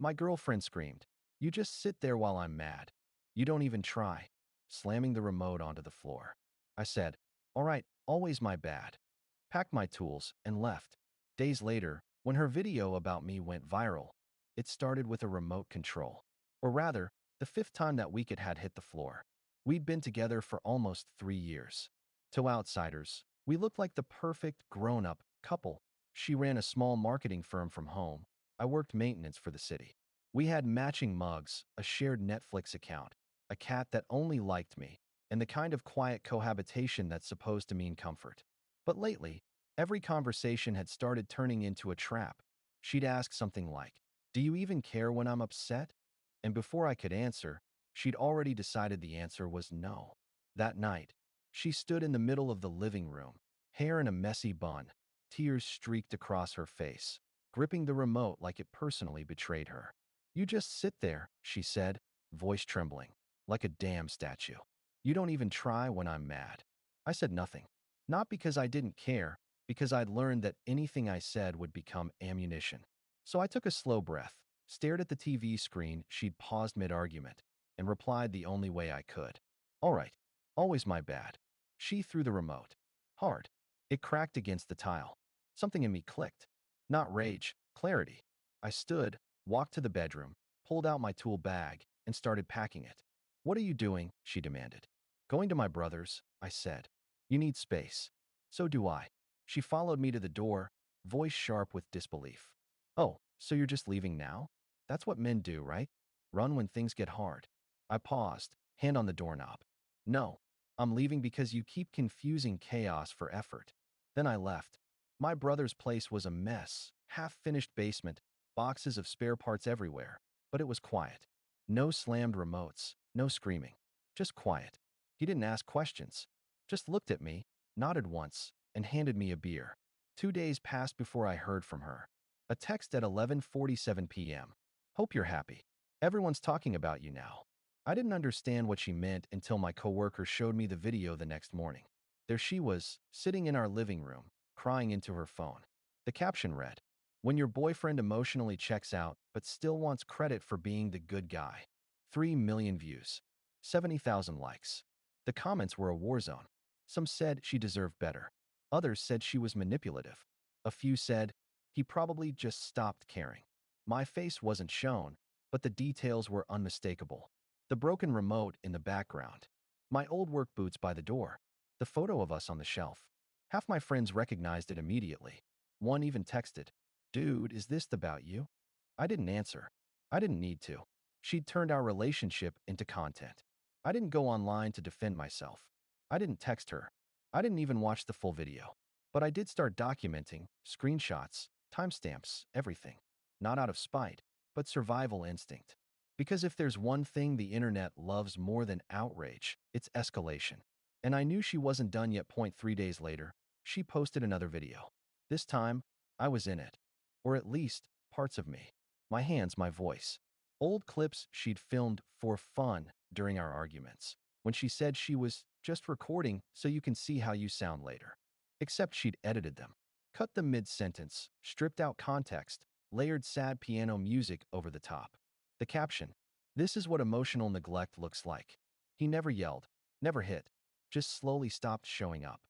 My girlfriend screamed, "You just sit there while I'm mad. You don't even try," slamming the remote onto the floor. I said, "All right, always my bad," packed my tools, and left. Days later, when her video about me went viral, it started with a remote control. Or rather, the fifth time that week it had hit the floor. We'd been together for almost 3 years. To outsiders, we looked like the perfect grown-up couple. She ran a small marketing firm from home. I worked maintenance for the city. We had matching mugs, a shared Netflix account, a cat that only liked me, and the kind of quiet cohabitation that's supposed to mean comfort. But lately, every conversation had started turning into a trap. She'd ask something like, "Do you even care when I'm upset?" And before I could answer, she'd already decided the answer was no. That night, she stood in the middle of the living room, hair in a messy bun, tears streaked across her face, gripping the remote like it personally betrayed her. "You just sit there," she said, voice trembling, "like a damn statue. You don't even try when I'm mad." I said nothing. Not because I didn't care, because I'd learned that anything I said would become ammunition. So I took a slow breath, stared at the TV screen she'd paused mid-argument, and replied the only way I could. "All right, always my bad." She threw the remote. Hard. It cracked against the tile. Something in me clicked. Not rage, clarity. I stood, walked to the bedroom, pulled out my tool bag, and started packing it. "What are you doing?" she demanded. "Going to my brother's," I said. "You need space." "So do I." She followed me to the door, voice sharp with disbelief. "Oh, so you're just leaving now? That's what men do, right? Run when things get hard." I paused, hand on the doorknob. "No, I'm leaving because you keep confusing chaos for effort." Then I left. My brother's place was a mess, half-finished basement, boxes of spare parts everywhere, but it was quiet. No slammed remotes, no screaming, just quiet. He didn't ask questions, just looked at me, nodded once, and handed me a beer. 2 days passed before I heard from her. A text at 11:47 p.m. "Hope you're happy. Everyone's talking about you now." I didn't understand what she meant until my coworker showed me the video the next morning. There she was, sitting in our living room, crying into her phone. The caption read, "When your boyfriend emotionally checks out but still wants credit for being the good guy." 3 million views. 70,000 likes. The comments were a war zone. Some said she deserved better. Others said she was manipulative. A few said, "He probably just stopped caring." My face wasn't shown, but the details were unmistakable. The broken remote in the background. My old work boots by the door. The photo of us on the shelf. Half my friends recognized it immediately. One even texted, "Dude, is this about you?" I didn't answer. I didn't need to. She'd turned our relationship into content. I didn't go online to defend myself. I didn't text her. I didn't even watch the full video. But I did start documenting, screenshots, timestamps, everything. Not out of spite, but survival instinct. Because if there's one thing the internet loves more than outrage, it's escalation. And I knew she wasn't done yet. 3 days later, she posted another video. This time, I was in it. Or at least, parts of me. My hands, my voice. Old clips she'd filmed for fun during our arguments, when she said she was just recording so you can see how you sound later. Except she'd edited them. Cut them mid-sentence, stripped out context, layered sad piano music over the top. The caption, "This is what emotional neglect looks like." He never yelled, never hit, just slowly stopped showing up.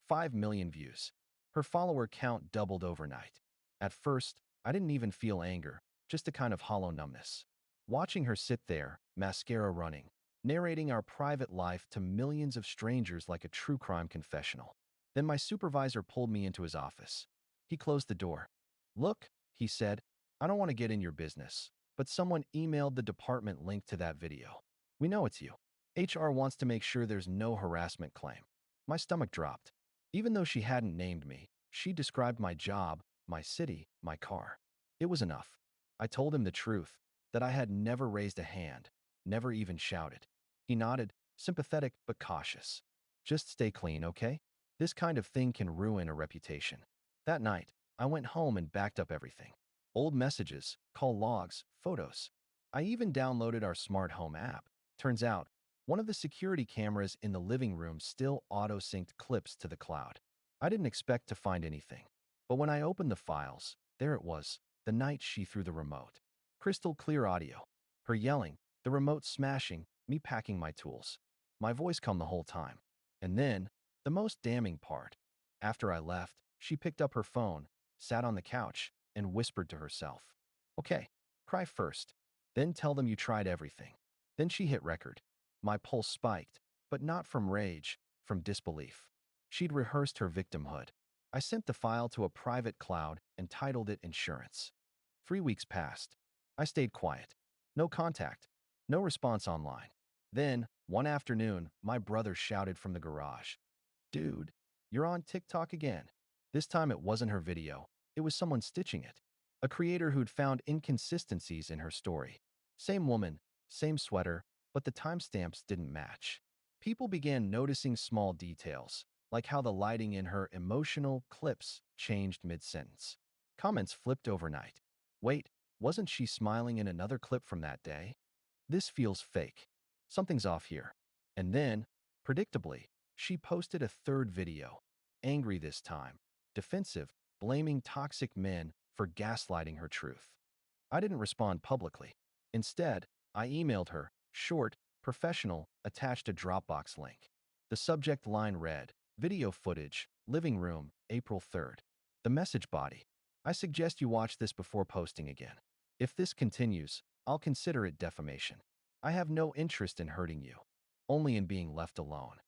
5 million views. Her follower count doubled overnight. At first, I didn't even feel anger, just a kind of hollow numbness. Watching her sit there, mascara running, narrating our private life to millions of strangers like a true crime confessional. Then my supervisor pulled me into his office. He closed the door. "Look," he said, "I don't want to get in your business, but someone emailed the department link to that video. We know it's you. HR wants to make sure there's no harassment claim." My stomach dropped. Even though she hadn't named me, she described my job, my city, my car. It was enough. I told him the truth, that I had never raised a hand, never even shouted. He nodded, sympathetic but cautious. "Just stay clean, okay? This kind of thing can ruin a reputation." That night, I went home and backed up everything. Old messages, call logs, photos. I even downloaded our smart home app. Turns out, one of the security cameras in the living room still auto-synced clips to the cloud. I didn't expect to find anything. But when I opened the files, there it was, the night she threw the remote. Crystal clear audio. Her yelling, the remote smashing, me packing my tools. My voice calm the whole time. And then, the most damning part. After I left, she picked up her phone, sat on the couch, and whispered to herself. Okay, cry first. Then tell them you tried everything. Then she hit record. My pulse spiked, but not from rage, from disbelief. She'd rehearsed her victimhood. I sent the file to a private cloud and titled it Insurance. 3 weeks passed. I stayed quiet. No contact. No response online. Then, one afternoon, my brother shouted from the garage, "Dude, you're on TikTok again." This time it wasn't her video. It was someone stitching it. A creator who'd found inconsistencies in her story. Same woman, same sweater, but the timestamps didn't match. People began noticing small details, like how the lighting in her emotional clips changed mid-sentence. Comments flipped overnight. Wait, wasn't she smiling in another clip from that day? This feels fake. Something's off here. And then, predictably, she posted a third video. Angry this time. Defensive, blaming toxic men for gaslighting her truth. I didn't respond publicly. Instead, I emailed her, short, professional, attached a Dropbox link. The subject line read, "Video footage, living room, April 3rd. The message body: I suggest you watch this before posting again. If this continues, I'll consider it defamation. I have no interest in hurting you, only in being left alone."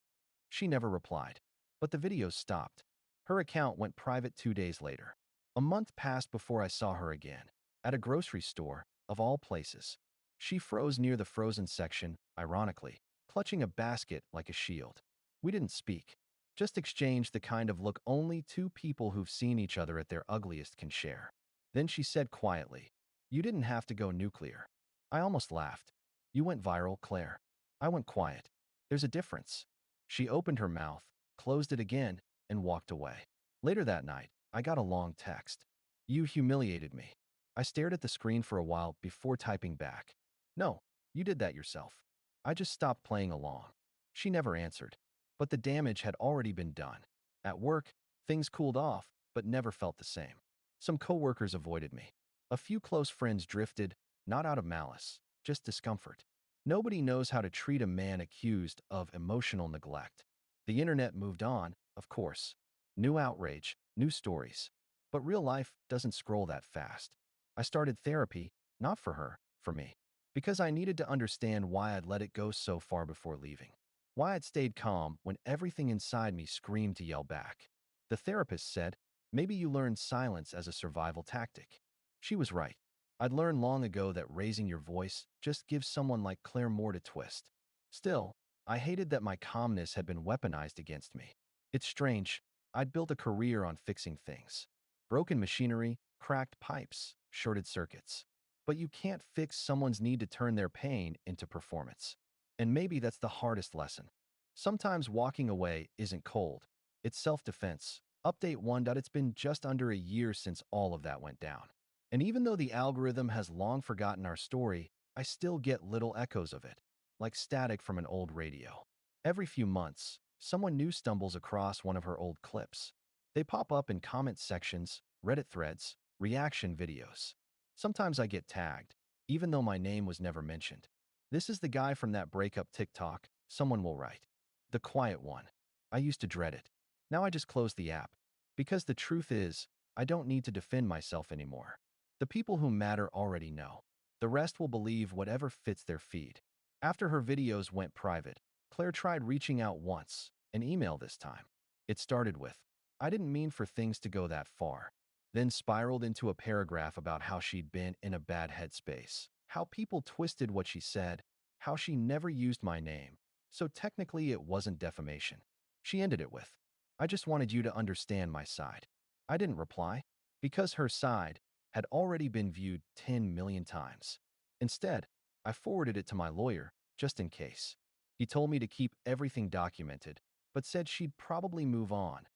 She never replied. But the videos stopped. Her account went private 2 days later. A month passed before I saw her again. At a grocery store, of all places. She froze near the frozen section, ironically, clutching a basket like a shield. We didn't speak. Just exchanged the kind of look only two people who've seen each other at their ugliest can share. Then she said quietly, "You didn't have to go nuclear." I almost laughed. "You went viral, Claire. I went quiet. There's a difference." She opened her mouth, closed it again, and walked away. Later that night, I got a long text. "You humiliated me." I stared at the screen for a while before typing back, "No, you did that yourself. I just stopped playing along." She never answered. But the damage had already been done. At work, things cooled off, but never felt the same. Some coworkers avoided me. A few close friends drifted, not out of malice, just discomfort. Nobody knows how to treat a man accused of emotional neglect. The internet moved on, of course. New outrage, new stories. But real life doesn't scroll that fast. I started therapy, not for her, for me. Because I needed to understand why I'd let it go so far before leaving. Why I'd stayed calm when everything inside me screamed to yell back. The therapist said, "Maybe you learned silence as a survival tactic." She was right. I'd learned long ago that raising your voice just gives someone like Claire more to twist. Still, I hated that my calmness had been weaponized against me. It's strange. I'd built a career on fixing things. Broken machinery, cracked pipes, shorted circuits. But you can't fix someone's need to turn their pain into performance. And maybe that's the hardest lesson. Sometimes walking away isn't cold. It's self-defense. Update 1. It's been just under a year since all of that went down. And even though the algorithm has long forgotten our story, I still get little echoes of it, like static from an old radio. Every few months, someone new stumbles across one of her old clips. They pop up in comment sections, Reddit threads, reaction videos. Sometimes I get tagged, even though my name was never mentioned. "This is the guy from that breakup TikTok," someone will write. The quiet one. I used to dread it. Now I just close the app. Because the truth is, I don't need to defend myself anymore. The people who matter already know. The rest will believe whatever fits their feed. After her videos went private, Claire tried reaching out once, an email this time. It started with, "I didn't mean for things to go that far." Then spiraled into a paragraph about how she'd been in a bad headspace, how people twisted what she said, how she never used my name. So technically it wasn't defamation. She ended it with, "I just wanted you to understand my side." I didn't reply, because her side had already been viewed 10 million times. Instead, I forwarded it to my lawyer, just in case. He told me to keep everything documented, but said she'd probably move on.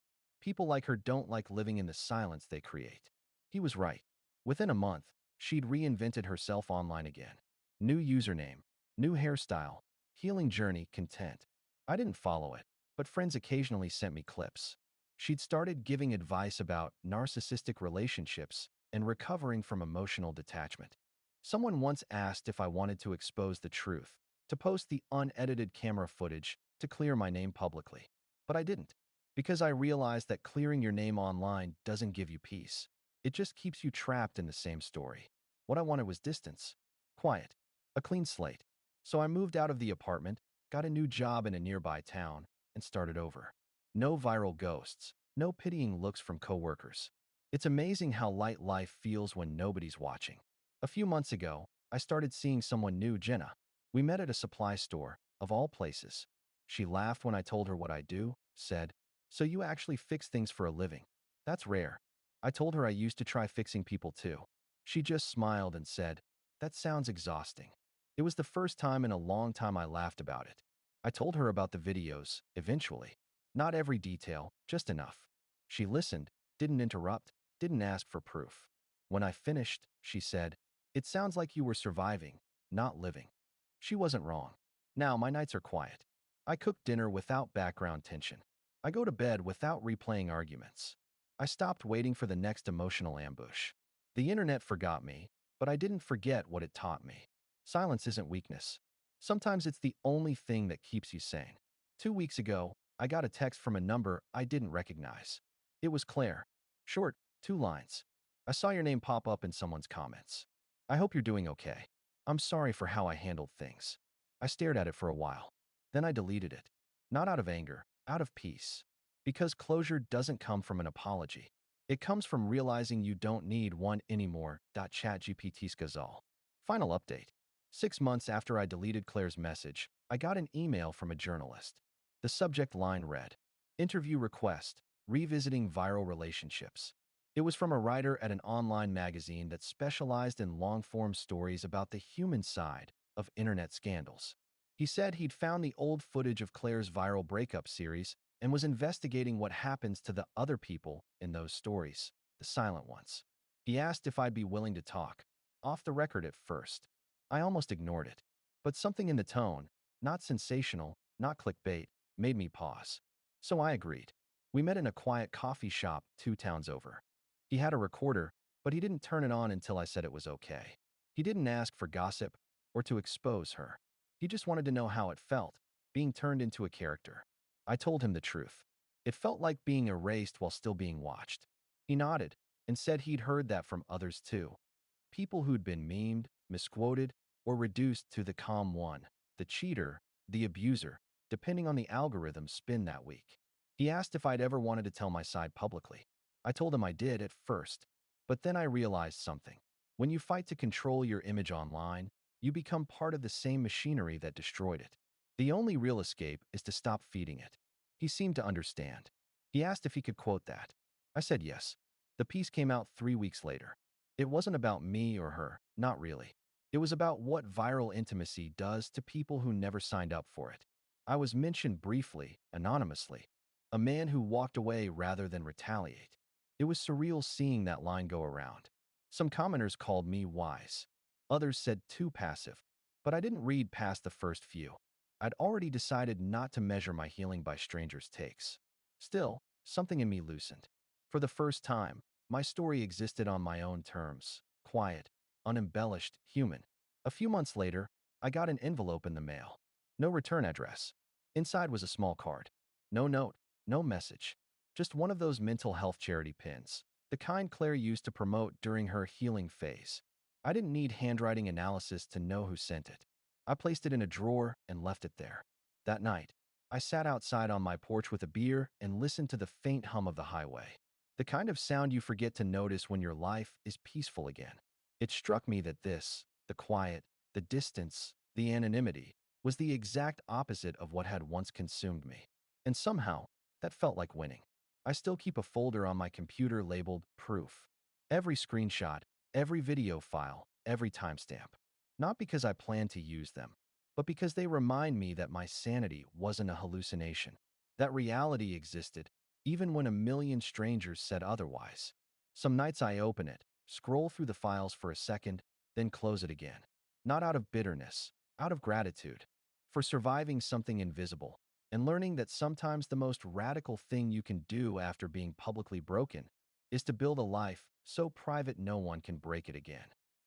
People like her don't like living in the silence they create. He was right. Within a month, she'd reinvented herself online again. New username, new hairstyle, healing journey, content. I didn't follow it, but friends occasionally sent me clips. She'd started giving advice about narcissistic relationships and recovering from emotional detachment. Someone once asked if I wanted to expose the truth, to post the unedited camera footage, to clear my name publicly. But I didn't, because I realized that clearing your name online doesn't give you peace. It just keeps you trapped in the same story. What I wanted was distance, quiet, a clean slate. So I moved out of the apartment, got a new job in a nearby town, and started over. No viral ghosts, no pitying looks from coworkers. It's amazing how light life feels when nobody's watching. A few months ago, I started seeing someone new, Jenna. We met at a supply store, of all places. She laughed when I told her what I do, said, "So you actually fix things for a living? That's rare." I told her I used to try fixing people too. She just smiled and said, "That sounds exhausting." It was the first time in a long time I laughed about it. I told her about the videos, eventually. Not every detail, just enough. She listened, didn't interrupt, didn't ask for proof. When I finished, she said, "It sounds like you were surviving, not living." She wasn't wrong. Now my nights are quiet. I cook dinner without background tension. I go to bed without replaying arguments. I stopped waiting for the next emotional ambush. The internet forgot me, but I didn't forget what it taught me. Silence isn't weakness. Sometimes it's the only thing that keeps you sane. 2 weeks ago, I got a text from a number I didn't recognize. It was Claire. Short, 2 lines. "I saw your name pop up in someone's comments. I hope you're doing okay. I'm sorry for how I handled things." I stared at it for a while. Then I deleted it. Not out of anger, out of peace. Because closure doesn't come from an apology. It comes from realizing you don't need one anymore. ChatGPT Skazal. Final update. 6 months after I deleted Claire's message, I got an email from a journalist. The subject line read, "Interview request, revisiting viral relationships." It was from a writer at an online magazine that specialized in long-form stories about the human side of internet scandals. He said he'd found the old footage of Claire's viral breakup series and was investigating what happens to the other people in those stories, the silent ones. He asked if I'd be willing to talk, off the record at first. I almost ignored it. But something in the tone, not sensational, not clickbait, made me pause. So I agreed. We met in a quiet coffee shop 2 towns over. He had a recorder, but he didn't turn it on until I said it was okay. He didn't ask for gossip or to expose her. He just wanted to know how it felt, being turned into a character. I told him the truth. It felt like being erased while still being watched. He nodded and said he'd heard that from others too. People who'd been memed, misquoted, or reduced to the calm one, the cheater, the abuser, depending on the algorithm spin that week. He asked if I'd ever wanted to tell my side publicly. I told him I did at first, but then I realized something. When you fight to control your image online, you become part of the same machinery that destroyed it. The only real escape is to stop feeding it. He seemed to understand. He asked if he could quote that. I said yes. The piece came out 3 weeks later. It wasn't about me or her, not really. It was about what viral intimacy does to people who never signed up for it. I was mentioned briefly, anonymously. A man who walked away rather than retaliate. It was surreal seeing that line go around. Some commenters called me wise. Others said too passive. But I didn't read past the first few. I'd already decided not to measure my healing by strangers' takes. Still, something in me loosened. For the first time, my story existed on my own terms, quiet, unembellished, human. A few months later, I got an envelope in the mail. No return address. Inside was a small card. No note, no message. Just one of those mental health charity pins, the kind Claire used to promote during her healing phase. I didn't need handwriting analysis to know who sent it. I placed it in a drawer and left it there. That night, I sat outside on my porch with a beer and listened to the faint hum of the highway. The kind of sound you forget to notice when your life is peaceful again. It struck me that this, the quiet, the distance, the anonymity, was the exact opposite of what had once consumed me. And somehow, that felt like winning. I still keep a folder on my computer labeled Proof. Every screenshot, every video file, every timestamp. Not because I plan to use them, but because they remind me that my sanity wasn't a hallucination. That reality existed, even when a million strangers said otherwise. Some nights I open it, scroll through the files for a second, then close it again. Not out of bitterness, out of gratitude. For surviving something invisible, and learning that sometimes the most radical thing you can do after being publicly broken is to build a life so private no one can break it again.